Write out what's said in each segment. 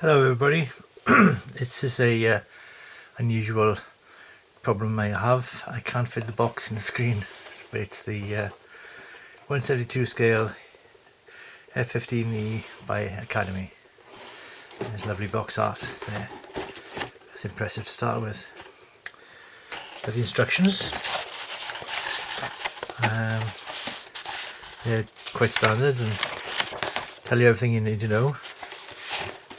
Hello everybody. This is a unusual problem I have. I can't fit the box in the screen, but it's the 172 scale F-15E by Academy. There's lovely box art there. That's impressive to start with. But the instructions, they're quite standard and tell you everything you need to know.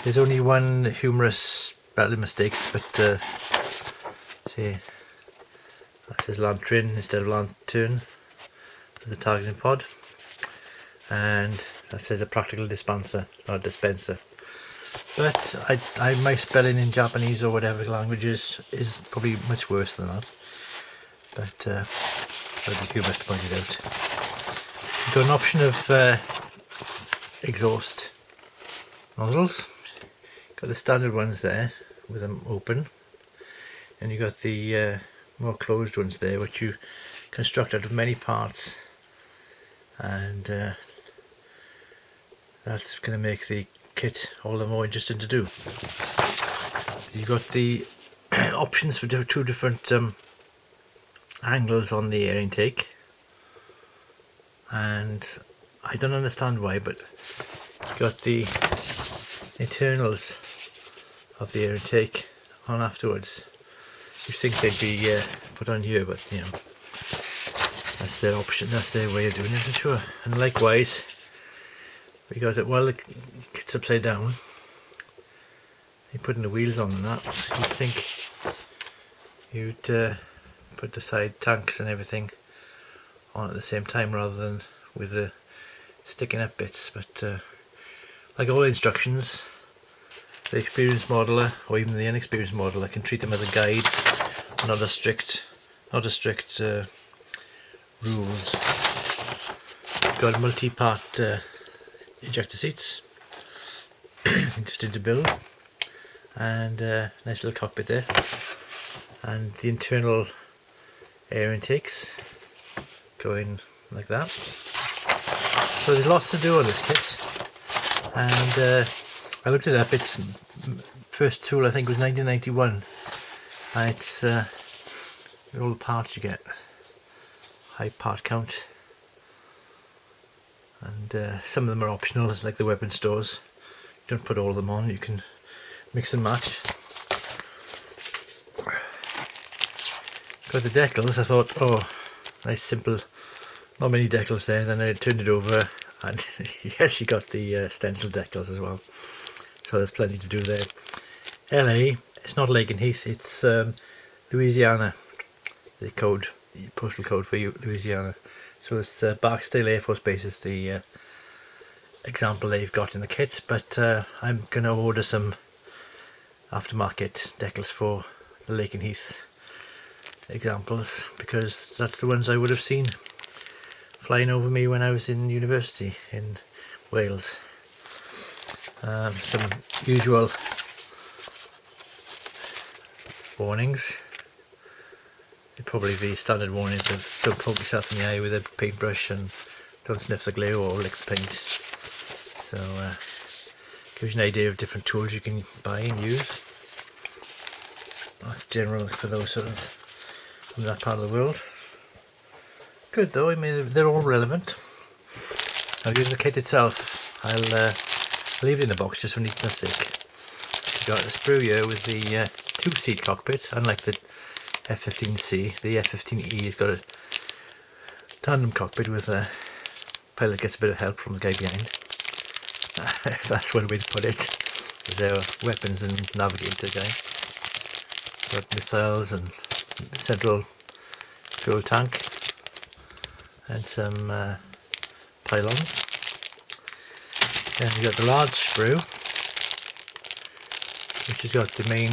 There's only one humorous spelling mistakes, but see, that says lantern instead of lantern for the targeting pod, and that says a practical dispenser, not dispenser. But my spelling in Japanese or whatever languages is probably much worse than that. But I'd be humorous to point it out. You've got an option of exhaust nozzles. Got the standard ones there with them open, and you got the more closed ones there, which you construct out of many parts, and that's going to make the kit all the more interesting to do. You've got the options for two different angles on the air intake, and I don't understand why, but you've got the internals of the air intake on afterwards. You think they'd be put on here, but you know, that's their option, that's their way of doing it, I'm sure. And likewise, we got it while the kit's upside down, you're putting the wheels on and that, you'd think you'd put the side tanks and everything on at the same time rather than with the sticking up bits. But like all instructions, the experienced modeler or even the inexperienced modeler can treat them as a guide, not a strict rules. Got multi-part ejector seats, interesting to build, and nice little cockpit there, and the internal air intakes going like that. So there's lots to do on this kit, and I looked it up. Its first tool I think was 1991, and it's all the parts you get, high part count, and some of them are optional, like the weapon stores. You don't put all of them on, you can mix and match. Got the decals. I thought, oh, nice simple, not many decals there. Then I turned it over, and yes, you got the stencil decals as well. So there's plenty to do there. LA, it's not Lakenheath, it's Louisiana, the postal code for Louisiana. So it's Barksdale Air Force Base is the example they've got in the kit, but I'm going to order some aftermarket decals for the Lakenheath examples, because that's the ones I would have seen flying over me when I was in university in Wales. Some usual warnings. It'd probably be standard warnings of don't poke yourself in the eye with a paintbrush and don't sniff the glue or lick the paint. So gives you an idea of different tools you can buy and use. That's general for those sort of from that part of the world. Good though, I mean they're all relevant. I'll give the kit itself. I'll leave it in the box just for neatness sake. You've got a sprue here with the two-seat cockpit, unlike the F-15C. The F-15E has got a tandem cockpit with a pilot gets a bit of help from the guy behind. That's one way to put it. There's our weapons and navigator guy. Got missiles and central fuel tank and some pylons. Then we got the large sprue, which has got the main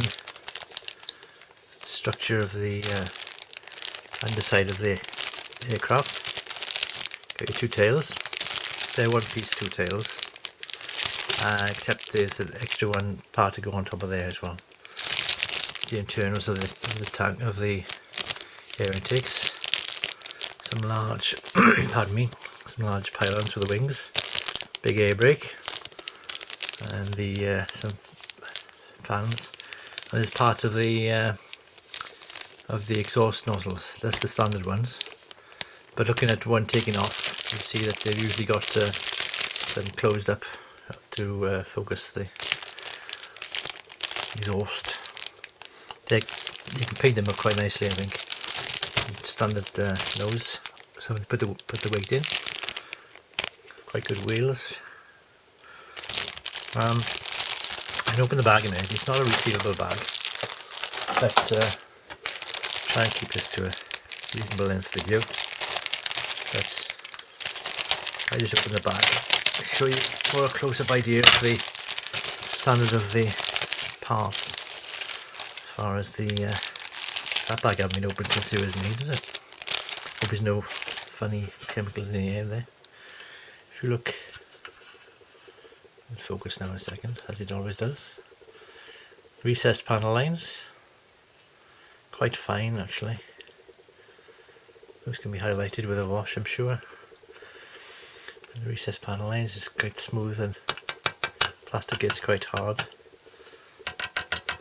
structure of the underside of the aircraft. Got your two tails. They're one piece two tails, except there's an extra one part to go on top of there as well. The internals of the tank of the air intakes. Some large, pardon me, some large pylons for the wings. Big air brake, and the some fans, and there's parts of the exhaust nozzles. That's the standard ones. But looking at one taking off, you see that they've usually got them closed up to focus the exhaust. You can paint them up quite nicely, I think. Standard nose, so put the weight in. Quite good wheels. And open the bag in it. It's not a resealable bag, but try and keep this to a reasonable length video. But I just open the bag, show you more a close-up idea of the standard of the parts. As far as the that bag hasn't been opened since it was made, is it? Hope there's no funny chemicals in the air there. If you look, it'll focus now in a second, as it always does. Recessed panel lines, quite fine actually. Those can be highlighted with a wash, I'm sure. And the recessed panel lines is quite smooth, and plastic gets quite hard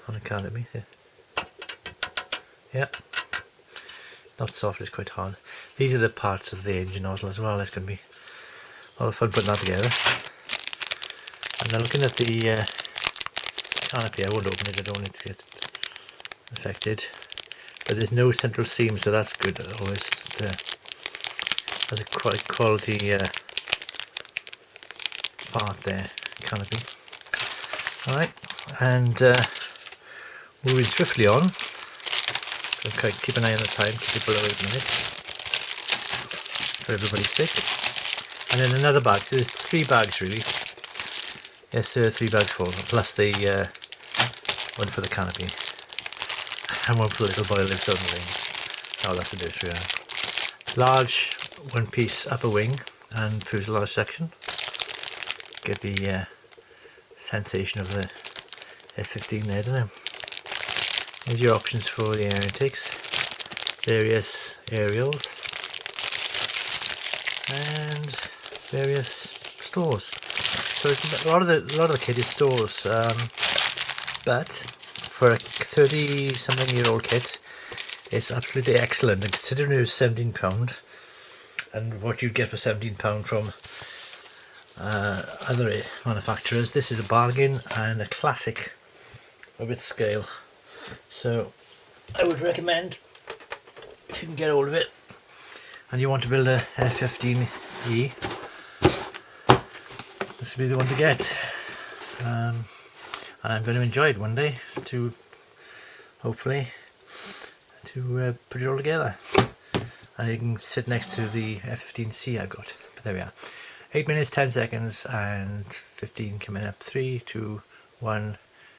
on the canopy. Yeah, not soft, it's quite hard. These are the parts of the engine nozzle as well. It's going to be a lot of fun putting that together. And then looking at the canopy, I won't open it, I don't want it to get affected. But there's no central seam, so that's good. Always has a quite quality part there, canopy. Alright, and moving swiftly on. Okay, keep an eye on the time, keep it below 8 minutes for everybody's sake. And then another bag, so there's 3 bags really. Yes sir, 3 bags full, plus the one for the canopy. And one for the little boy who lives down the lane. Oh, that's the nursery. Large one-piece upper wing and fuselage section. Get the sensation of the F-15 there, don't you? Here's your options for the air intakes, various aerials, and various stores. So it's a lot of the kit is stores, but for a 30-something-year-old kit, it's absolutely excellent. And considering it was £17, and what you'd get for £17 from other manufacturers, this is a bargain and a classic of its scale. So I would recommend, if you can get hold of it and you want to build a F-15E, this would be the one to get. And I'm going to enjoy it one day, to hopefully to put it all together, and you can sit next to the F-15C I've got. But there we are, 8 minutes 10 seconds and 15 coming up. 3, 2, 1